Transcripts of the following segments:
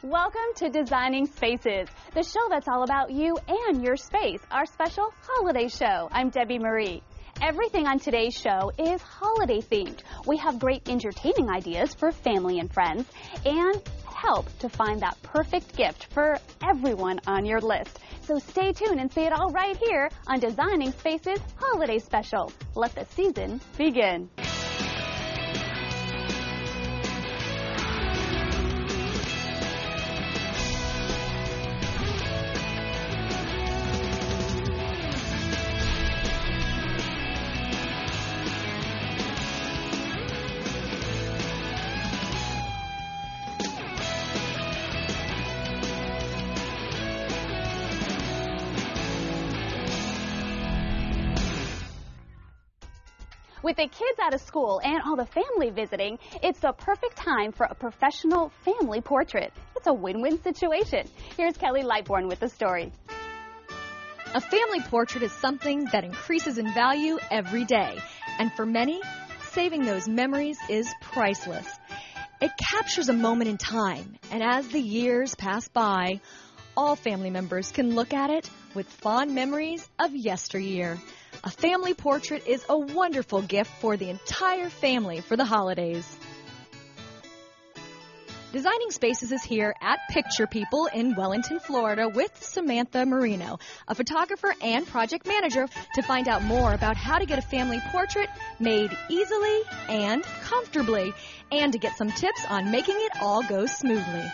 Welcome to Designing Spaces, the show that's all about you and your space, our special holiday show. I'm Debi Marie. Everything on today's show is holiday themed. We have great entertaining ideas for family and friends and help to find that perfect gift for everyone on your list. So stay tuned and see it all right here on Designing Spaces Holiday Special. Let the season begin. With the kids out of school and all the family visiting, it's the perfect time for a professional family portrait. It's a win-win situation. Here's Kelly Lightbourne with the story. A family portrait is something that increases in value every day. And for many, saving those memories is priceless. It captures a moment in time, and as the years pass by, all family members can look at it with fond memories of yesteryear. A family portrait is a wonderful gift for the entire family for the holidays. Designing Spaces is here at Picture People in Wellington, Florida with Samantha Marino, a photographer and project manager, to find out more about how to get a family portrait made easily and comfortably, and to get some tips on making it all go smoothly.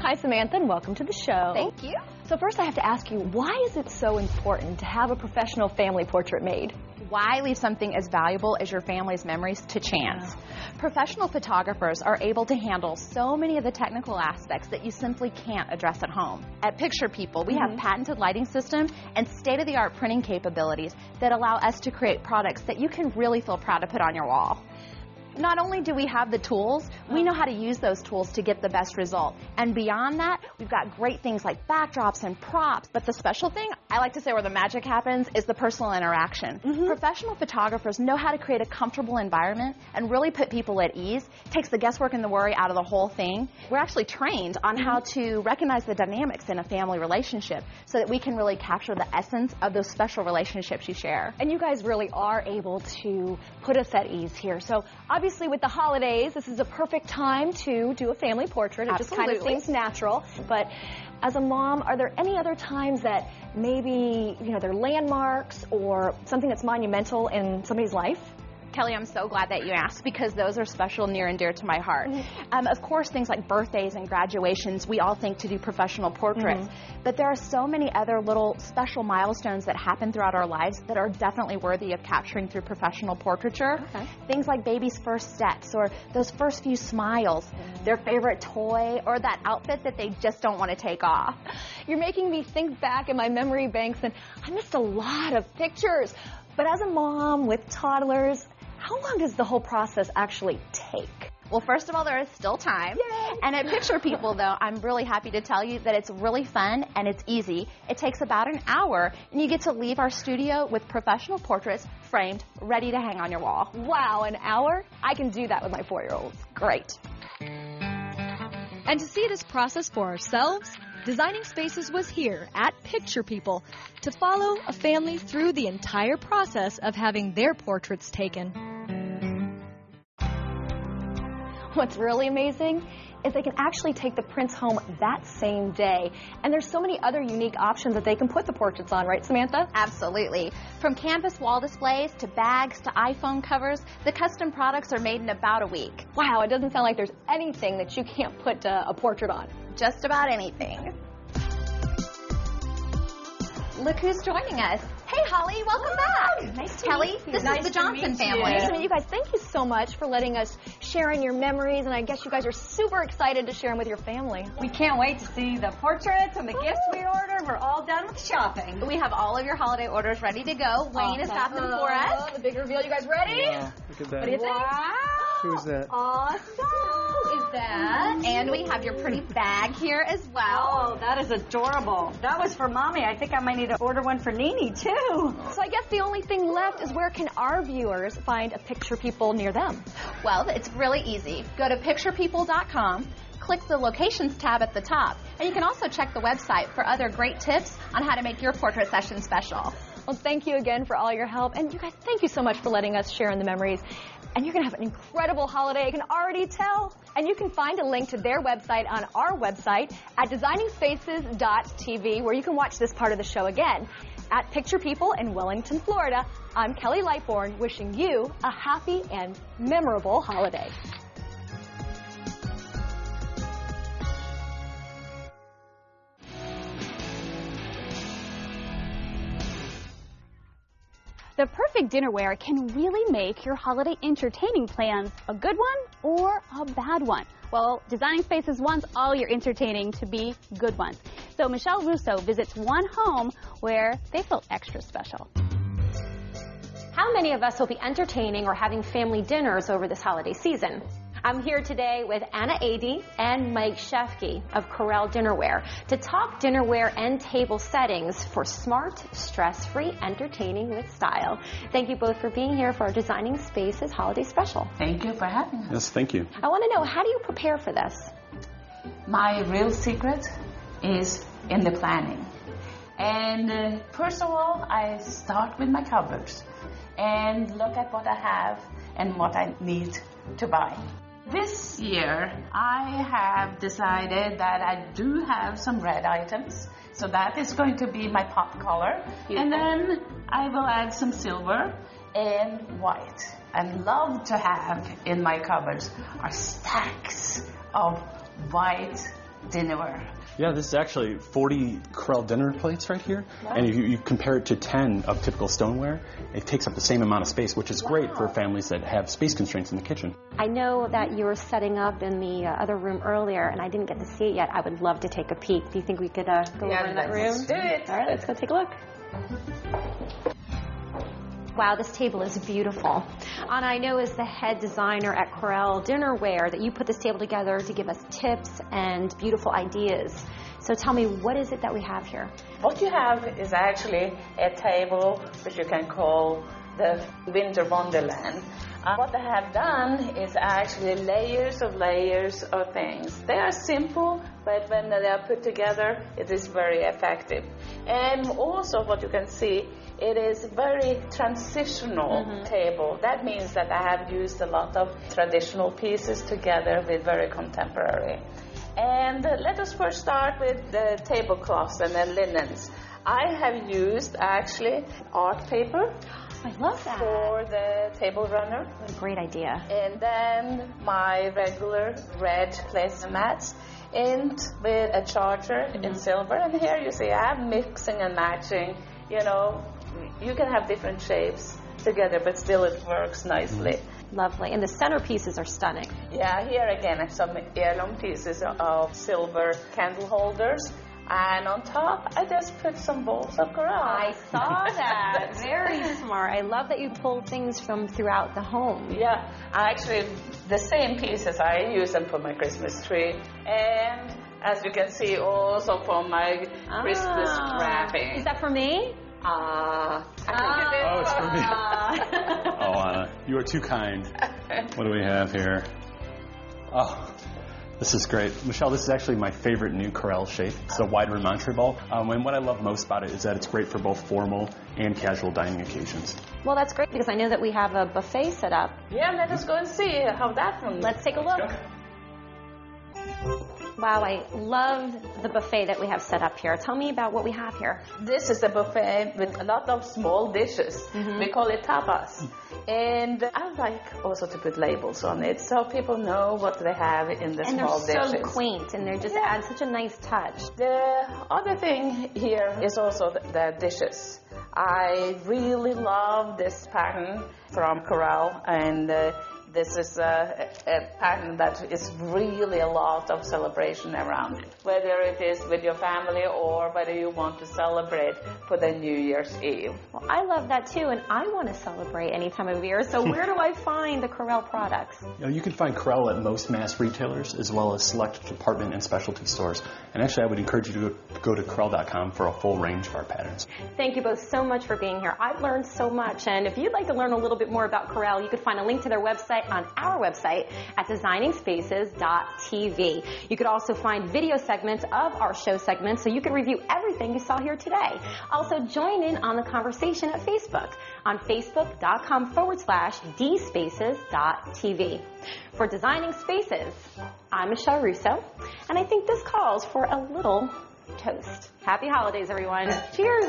Hi, Samantha, and welcome to the show. Thank you. So first I have to ask you, why is it so important to have a professional family portrait made? Why leave something as valuable as your family's memories to chance? Professional photographers are able to handle so many of the technical aspects that you simply can't address at home. At Picture People, we have patented lighting systems and state-of-the-art printing capabilities that allow us to create products that you can really feel proud to put on your wall. Not only do we have the tools, we know how to use those tools to get the best result. And beyond that, we've got great things like backdrops and props. But the special thing, I like to say where the magic happens, is the personal interaction. Professional photographers know how to create a comfortable environment and really put people at ease. Takes the guesswork and the worry out of the whole thing. We're actually trained on how to recognize the dynamics in a family relationship so that we can really capture the essence of those special relationships you share. And you guys really are able to put us at ease here. So obviously with the holidays, this is a perfect time to do a family portrait. It just kind of seems natural. But as a mom, are there any other times that maybe, they're landmarks or something that's monumental in somebody's life? Kelly, I'm so glad that you asked because those are special, near and dear to my heart. Of course, things like birthdays and graduations, we all think to do professional portraits. But there are so many other little special milestones that happen throughout our lives that are definitely worthy of capturing through professional portraiture. Things like baby's first steps or those first few smiles, their favorite toy, or that outfit that they just don't want to take off. You're making me think back in my memory banks, and I missed a lot of pictures. But as a mom with toddlers, how long does the whole process actually take? Well, first of all, there is still time. Yay. And at Picture People, though, I'm really happy to tell you that it's really fun and it's easy. It takes about an hour, and you get to leave our studio with professional portraits framed, ready to hang on your wall. Wow, an hour? I can do that with my 4-year-olds. Great. And to see this process for ourselves, Designing Spaces was here at Picture People to follow a family through the entire process of having their portraits taken. What's really amazing is they can actually take the prints home that same day. And there's so many other unique options that they can put the portraits on, right, Samantha? Absolutely. From canvas wall displays to bags to iPhone covers, the custom products are made in about a week. Wow, it doesn't sound like there's anything that you can't put a portrait on. Just about anything. Look who's joining us. Hey, Holly, welcome back. Nice to Kelly, meet you. this is the Johnson family. Nice to meet you guys. Thank you so much for letting us share in your memories, and I guess you guys are super excited to share them with your family. We can't wait to see the portraits and the gifts we ordered. We're all done with shopping. We have all of your holiday orders ready to go. Wayne has got them for us. The big reveal. You guys ready? Yeah, look at that. What do you think? Wow. Who's that? Awesome. Is that? And we have your pretty bag here as well. Oh, that is adorable. That was for Mommy. I think I might need to order one for Nene, too. So I guess the only thing left is where can our viewers find a Picture People near them? Well, it's really easy. Go to picturepeople.com. Click the Locations tab at the top. And you can also check the website for other great tips on how to make your portrait session special. Well, thank you again for all your help. And you guys, thank you so much for letting us share in the memories. And you're going to have an incredible holiday, I can already tell. And you can find a link to their website on our website at designingspaces.tv, where you can watch this part of the show again. At Picture People in Wellington, Florida, I'm Kelly Lightbourne, wishing you a happy and memorable holiday. The perfect dinnerware can really make your holiday entertaining plans a good one or a bad one. Well, Designing Spaces wants all your entertaining to be good ones. So Michelle Russo visits one home where they feel extra special. How many of us will be entertaining or having family dinners over this holiday season? I'm here today with Anna Ady and Mike Shefke of Corel Dinnerware to talk dinnerware and table settings for smart, stress-free entertaining with style. Thank you both for being here for our Designing Spaces Holiday Special. Thank you for having us. Yes, thank you. I want to know, how do you prepare for this? My real secret is in the planning. And first of all, I start with my cupboards and look at what I have and what I need to buy. This year, I have decided that I do have some red items, so that is going to be my pop color. Beautiful. And then I will add some silver and white. I love to have in my cupboards are stacks of white dinnerware. Yeah, this is actually 40 Corel dinner plates right here. Wow. And if you compare it to 10 of typical stoneware, it takes up the same amount of space, which is great for families that have space constraints in the kitchen. I know that you were setting up in the other room earlier, and I didn't get to see it yet. I would love to take a peek. Do you think we could go over in that room? Let's do it. All right, let's go take a look. Wow, this table is beautiful. And I know as the head designer at Corel Dinnerware that you put this table together to give us tips and beautiful ideas. So tell me, what is it that we have here? What you have is actually a table which you can call the Winter Wonderland. What I have done is actually layers of things. They are simple, but when they are put together, it is very effective. And also what you can see, it is very transitional table. That means that I have used a lot of traditional pieces together with very contemporary. And let us first start with the tablecloths and the linens. I have used actually art paper. I love that. For the table runner. What a great idea. And then my regular red placemats and with a charger in silver. And here you see I have mixing and matching. You know, you can have different shapes together, but still it works nicely. Lovely. And the centerpieces are stunning. Yeah, here again some heirloom pieces of silver candle holders. And on top, I just put some bowls of Corel. I saw that. Very smart. I love that you pulled things from throughout the home. Yeah, actually, the same pieces, I use them for my Christmas tree. And as you can see, also for my Christmas wrapping. Is that for me? I think it is. Oh, it's for me. Oh, Anna, you are too kind. What do we have here? Oh. This is great. Michelle, this is actually my favorite new Corel shape. It's a wide remontre ball. And what I love most about it is that it's great for both formal and casual dining occasions. Well, that's great because I know that we have a buffet set up. Yeah, let us go and see how that one. Let's take a look. Wow, I love the buffet that we have set up here. Tell me about what we have here. This is a buffet with a lot of small dishes. We call it tapas. And I like also to put labels on it so people know what they have in the small dishes. And they're so quaint and they just add such a nice touch. The other thing here is also the dishes. I really love this pattern from Corel, and This is a pattern that is really a lot of celebration around it. Whether it is with your family or whether you want to celebrate for the New Year's Eve. Well, I love that too, and I want to celebrate any time of year. So where do I find the Corel products? You can find Corel at most mass retailers as well as select department and specialty stores. And actually, I would encourage you to go to Corel.com for a full range of our patterns. Thank you both so much for being here. I've learned so much, and if you'd like to learn a little bit more about Corel, you could find a link to their website on our website at designingspaces.tv. You could also find video segments of our show segments so you can review everything you saw here today. Also, join in on the conversation at Facebook on facebook.com/dspaces.tv. For Designing Spaces, I'm Michelle Russo, and I think this calls for a little toast. Happy holidays, everyone. Cheers.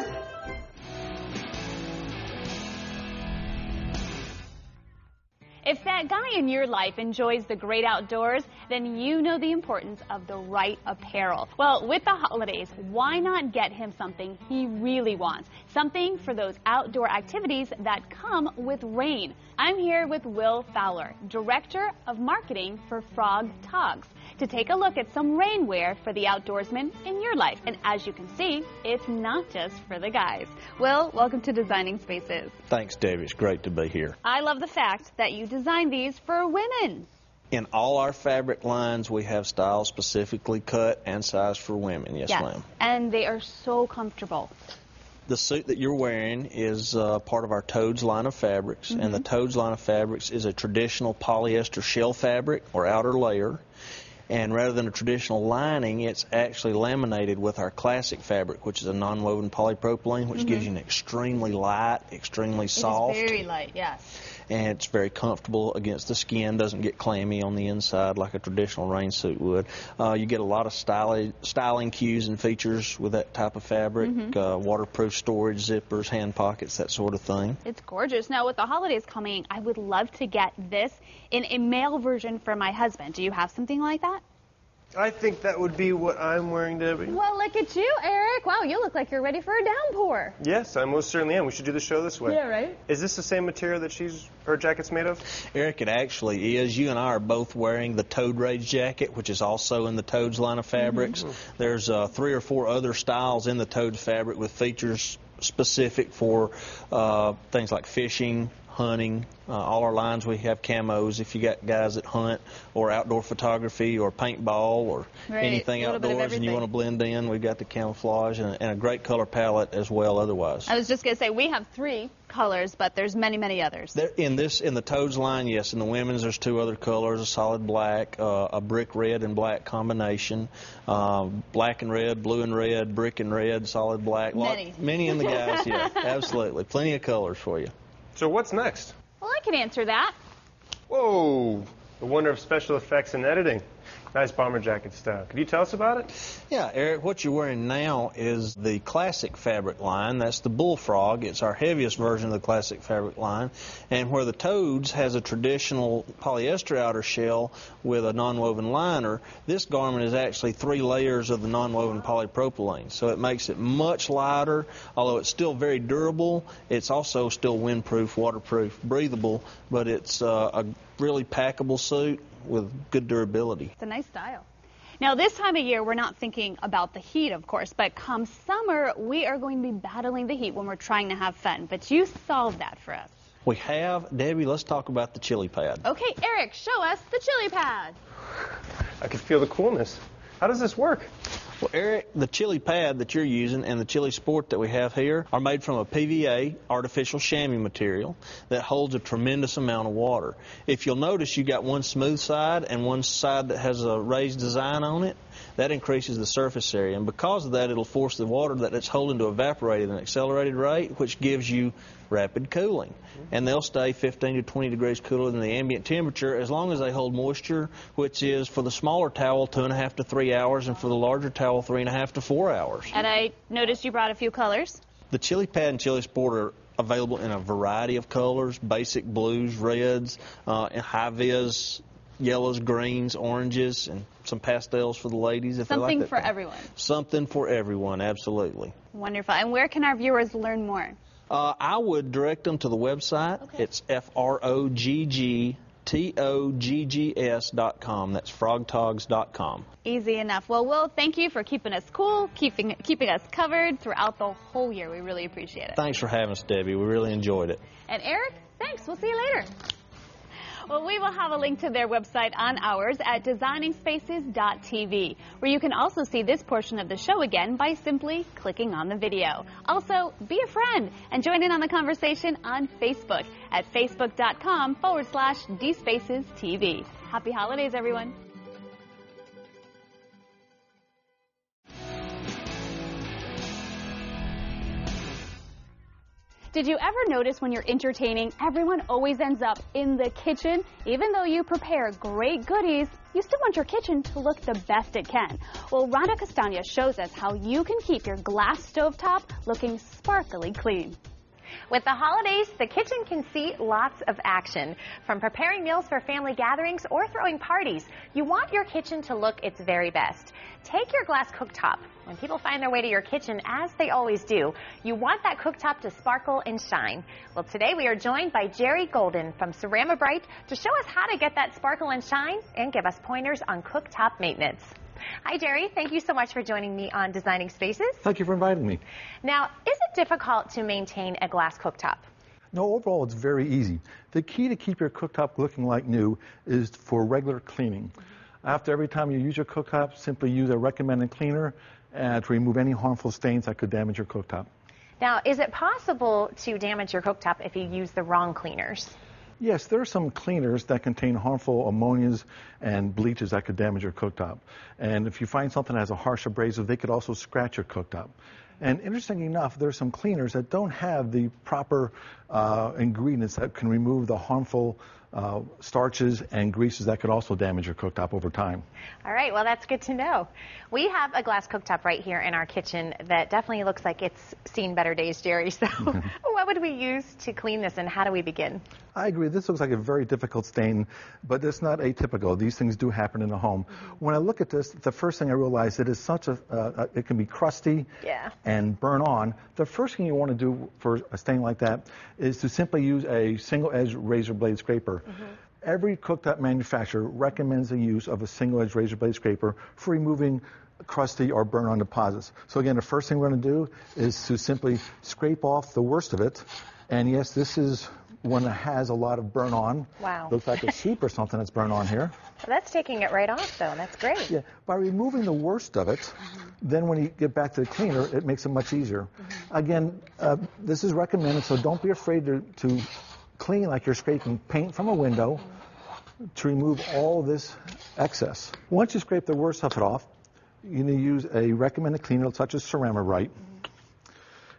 If that guy in your life enjoys the great outdoors, then you know the importance of the right apparel. Well, with the holidays, why not get him something he really wants? Something for those outdoor activities that come with rain. I'm here with Will Fowler, Director of Marketing for Frog Togs, to take a look at some rainwear for the outdoorsman in your life. And as you can see, it's not just for the guys. Will, welcome to Designing Spaces. Thanks, Debbie. It's great to be here. I love the fact that you designed these for women. In all our fabric lines, we have styles specifically cut and sized for women. Yes, ma'am. And they are so comfortable. The suit that you're wearing is part of our Toads line of fabrics, and the Toads line of fabrics is a traditional polyester shell fabric or outer layer. And rather than a traditional lining, it's actually laminated with our classic fabric, which is a non-woven polypropylene, which gives you an extremely light, extremely soft. It's very light, yes. And it's very comfortable against the skin, doesn't get clammy on the inside like a traditional rain suit would. You get a lot of styling cues and features with that type of fabric, waterproof storage, zippers, hand pockets, that sort of thing. It's gorgeous. Now, with the holidays coming, I would love to get this in a male version for my husband. Do you have something like that? I think that would be what I'm wearing, Debbie. Well, look at you, Eric. Wow, you look like you're ready for a downpour. Yes, I most certainly am. We should do the show this way. Yeah, right? Is this the same material that her jacket's made of? Eric, it actually is. You and I are both wearing the Toad Rage jacket, which is also in the Toads line of fabrics. There's 3 or 4 other styles in the Toads fabric with features specific for things like fishing, hunting. All our lines, we have camos if you got guys that hunt or outdoor photography or paintball or anything outdoors and you want to blend in. We've got the camouflage and a great color palette as well otherwise. I was just going to say, we have 3 colors, but there's many, many others. In the Toads line, yes. In the women's, there's 2 other colors, a solid black, a brick red and black combination, black and red, blue and red, brick and red, solid black. Many in the guys, yeah, absolutely. Plenty of colors for you. So what's next? Well, I can answer that. Whoa, the wonder of special effects and editing. Nice bomber jacket style. Could you tell us about it? Yeah, Eric, what you're wearing now is the classic fabric line. That's the Bullfrog. It's our heaviest version of the classic fabric line. And where the Toads has a traditional polyester outer shell with a non-woven liner, this garment is actually 3 layers of the non-woven polypropylene. So it makes it much lighter, although it's still very durable. It's also still windproof, waterproof, breathable, but it's a really packable suit with good durability. It's a nice style. Now, this time of year, we're not thinking about the heat, of course, but come summer, we are going to be battling the heat when we're trying to have fun. But you solved that for us. We have. Debbie, let's talk about the chili pad. Okay, Eric, show us the chili pad. I can feel the coolness. How does this work? Well, Eric, the chili pad that you're using and the chili sport that we have here are made from a PVA, artificial chamois material, that holds a tremendous amount of water. If you'll notice, you got one smooth side and one side that has a raised design on it. That increases the surface area, and because of that, it'll force the water that it's holding to evaporate at an accelerated rate, which gives you rapid cooling. And they'll stay 15 to 20 degrees cooler than the ambient temperature as long as they hold moisture, which is for the smaller towel 2.5 to 3 hours, and for the larger towel 3.5 to 4 hours. And I noticed you brought a few colors. The chili pad and chili sport are available in a variety of colors: basic blues, reds, and high-vis yellows, greens, oranges, and some pastels for the ladies if they like that. Something for everyone. Something for everyone, absolutely. Wonderful. And where can our viewers learn more? I would direct them to the website. Okay. It's frogg TOGGS.com. That's frogtogs.com. Easy enough. Well, Will, thank you for keeping us cool, keeping us covered throughout the whole year. We really appreciate it. Thanks for having us, Debbie. We really enjoyed it. And Eric, thanks. We'll see you later. Well, we will have a link to their website on ours at designingspaces.tv, where you can also see this portion of the show again by simply clicking on the video. Also, be a friend and join in on the conversation on Facebook at facebook.com/DSpacesTV. Happy holidays, everyone. Did you ever notice when you're entertaining, everyone always ends up in the kitchen? Even though you prepare great goodies, you still want your kitchen to look the best it can. Well, Rhonda Castagna shows us how you can keep your glass stovetop looking sparkly clean. With the holidays, the kitchen can see lots of action. From preparing meals for family gatherings or throwing parties, you want your kitchen to look its very best. Take your glass cooktop. When people find their way to your kitchen, as they always do, you want that cooktop to sparkle and shine. Well, today we are joined by Jerry Golden from Ceramibrite to show us how to get that sparkle and shine and give us pointers on cooktop maintenance. Hi, Jerry. Thank you so much for joining me on Designing Spaces. Thank you for inviting me. Now, is it difficult to maintain a glass cooktop? No, overall, it's very easy. The key to keep your cooktop looking like new is for regular cleaning. After every time you use your cooktop, simply use a recommended cleaner to remove any harmful stains that could damage your cooktop. Now, is it possible to damage your cooktop if you use the wrong cleaners? Yes, there are some cleaners that contain harmful ammonias and bleaches that could damage your cooktop. And if you find something that has a harsh abrasive, they could also scratch your cooktop. And interestingly enough, there are some cleaners that don't have the proper ingredients that can remove the harmful starches and greases that could also damage your cooktop over time. All right, well, that's good to know. We have a glass cooktop right here in our kitchen that definitely looks like it's seen better days, Jerry. So what would we use to clean this, and how do we begin? I agree. This looks like a very difficult stain, but it's not atypical. These things do happen in the home. When I look at this, the first thing I realize it is it can be crusty and burn on. The first thing you want to do for a stain like that is to simply use a single-edged razor blade scraper. Every cooktop manufacturer recommends the use of a single-edged razor blade scraper for removing crusty or burn-on deposits. So again, the first thing we're going to do is to simply scrape off the worst of it. And yes, this is one that has a lot of burn-on. Wow. Looks like a soup or something that's burnt on here. Well, that's taking it right off, though. That's great. Yeah. By removing the worst of it, then when you get back to the cleaner, it makes it much easier. Again, this is recommended, so don't be afraid to clean like you're scraping paint from a window to remove all this excess. Once you scrape the worst of it off, you need to use a recommended cleaner such as Ceramibrite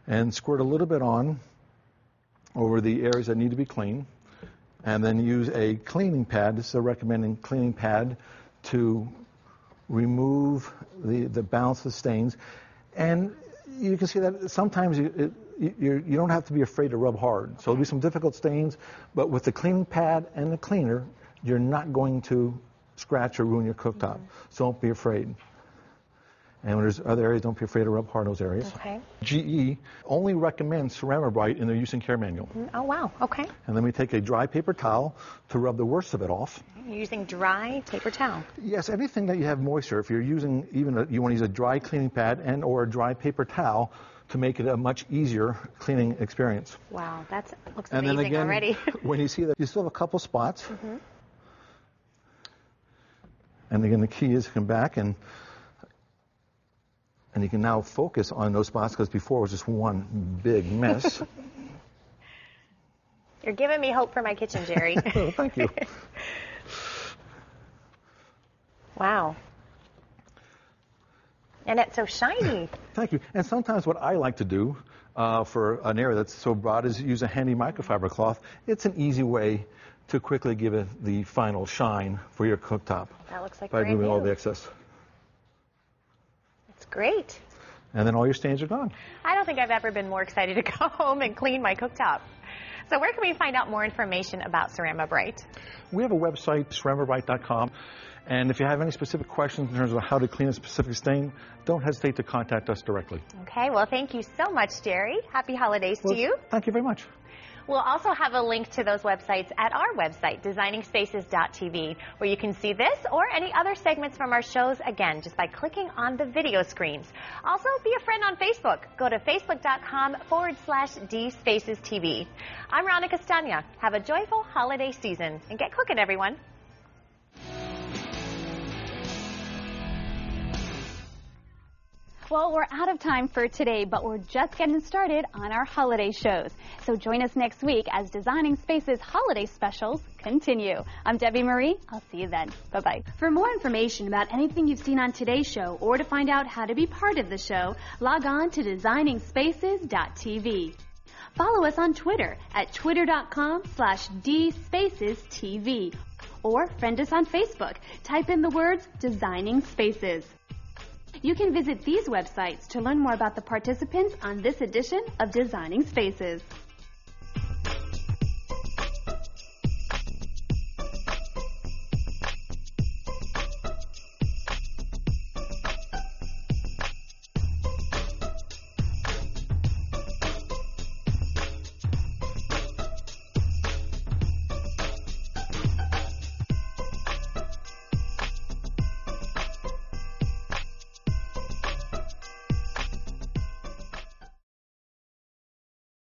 and squirt a little bit on over the areas that need to be cleaned, and then use a cleaning pad. This is a recommended cleaning pad to remove the balance of stains. And you can see that sometimes you don't have to be afraid to rub hard. So there'll be some difficult stains, but with the cleaning pad and the cleaner, you're not going to scratch or ruin your cooktop. So don't be afraid. And when there's other areas, don't be afraid to rub hard in those areas. Okay. GE only recommends Ceramibrite in their use and care manual. Oh, wow. Okay. And then we take a dry paper towel to rub the worst of it off. You're using dry paper towel. Yes, anything that you have moisture, if you're using you want to use a dry cleaning pad and or a dry paper towel to make it a much easier cleaning experience. Wow, that looks and amazing then again, already. When you see that you still have a couple spots. And again, the key is to come back and you can now focus on those spots because before it was just one big mess. You're giving me hope for my kitchen, Jerry. Oh, thank you. Wow. And it's so shiny. Thank you. And sometimes what I like to do for an area that's so broad is use a handy microfiber cloth. It's an easy way to quickly give it the final shine for your cooktop. That looks like by brand removing all new. the excess. It's great. And then all your stains are gone. I don't think I've ever been more excited to go home and clean my cooktop. So where can we find out more information about Ceramibrite? We have a website, ceramibrite.com. And if you have any specific questions in terms of how to clean a specific stain, don't hesitate to contact us directly. Okay, well, thank you so much, Jerry. Happy holidays to you. Thank you very much. We'll also have a link to those websites at our website, designingspaces.tv, where you can see this or any other segments from our shows, again, just by clicking on the video screens. Also, be a friend on Facebook. Go to facebook.com/DSpacesTV. I'm Rana Castagna. Have a joyful holiday season, and get cooking, everyone. Well, we're out of time for today, but we're just getting started on our holiday shows. So join us next week as Designing Spaces holiday specials continue. I'm Debi Marie. I'll see you then. Bye-bye. For more information about anything you've seen on today's show or to find out how to be part of the show, log on to designingspaces.tv. Follow us on Twitter at twitter.com/DSpacesTV or friend us on Facebook. Type in the words Designing Spaces. You can visit these websites to learn more about the participants on this edition of Designing Spaces.